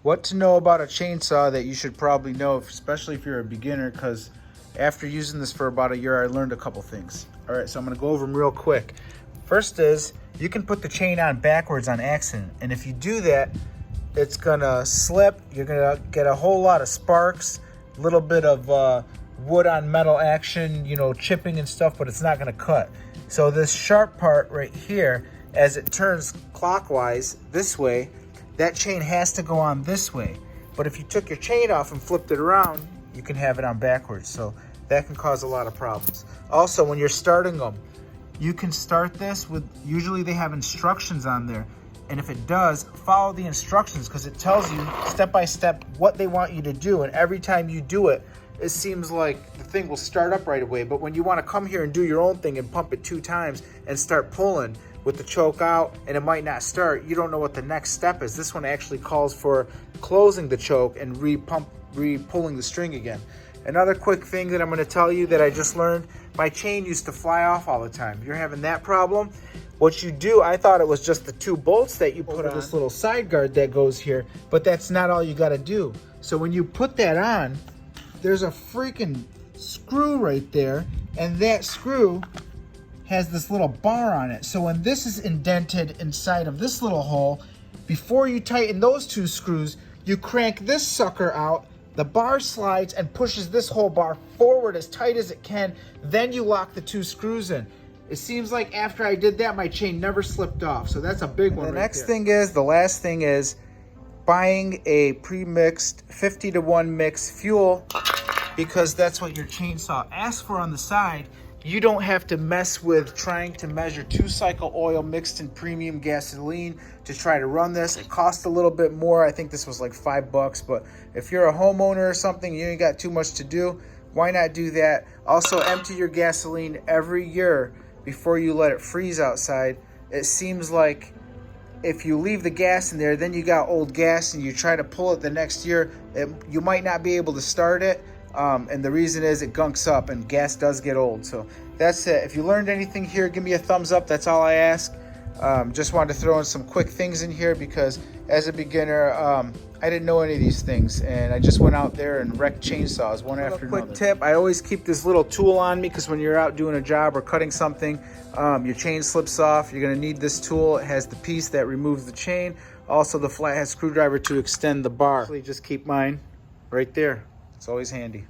what to know about a chainsaw that you should probably know, especially if you're a beginner, because after using this for about a year, I learned a couple things. All right, so I'm gonna go over them real quick. First is, you can put the chain on backwards on accident, and if you do that, it's gonna slip. You're gonna get a whole lot of sparks, a little bit of wood on metal action, you know, chipping and stuff, but it's not gonna cut. So this sharp part right here, as it turns clockwise this way, that chain has to go on this way. But if you took your chain off and flipped it around, you can have it on backwards. So that can cause a lot of problems. Also, when you're starting them, you can start this with, usually they have instructions on there. And if it does, follow the instructions, because it tells you step by step what they want you to do. And every time you do it, it seems like the thing will start up right away. But when you want to come here and do your own thing and pump it 2 times and start pulling with the choke out and it might not start, you don't know what the next step is. This one actually calls for closing the choke and re-pulling the string again. Another quick thing that I'm going to tell you that I just learned, my chain used to fly off all the time. If you're having that problem, what you do, I thought it was just the 2 bolts that you put on this little side guard that goes here, but that's not all you got to do. So when you put that on, there's a freaking screw right there, and that screw has this little bar on it. So when this is indented inside of this little hole, before you tighten those 2 screws, you crank this sucker out, the bar slides and pushes this whole bar forward as tight as it can, then you lock the 2 screws in. It seems like after I did that, my chain never slipped off. So that's a big one. The last thing is buying a pre-mixed 50-to-1 mix fuel, because that's what your chainsaw asks for on the side. You don't have to mess with trying to measure 2-cycle oil mixed in premium gasoline to try to run this. It costs a little bit more. I think this was like $5, but if you're a homeowner or something, you ain't got too much to do, why not do that? Also, empty your gasoline every year before you let it freeze outside. It seems like if you leave the gas in there, then you got old gas and you try to pull it the next year, you might not be able to start it. And the reason is it gunks up and gas does get old. So that's it. If you learned anything here, give me a thumbs up. That's all I ask. Just wanted to throw in some quick things in here because as a beginner, I didn't know any of these things, and I just went out there and wrecked chainsaws one after another. Quick tip, I always keep this little tool on me because when you're out doing a job or cutting something, your chain slips off. You're gonna need this tool. It has the piece that removes the chain. Also the flathead screwdriver to extend the bar. Just keep mine right there. It's always handy.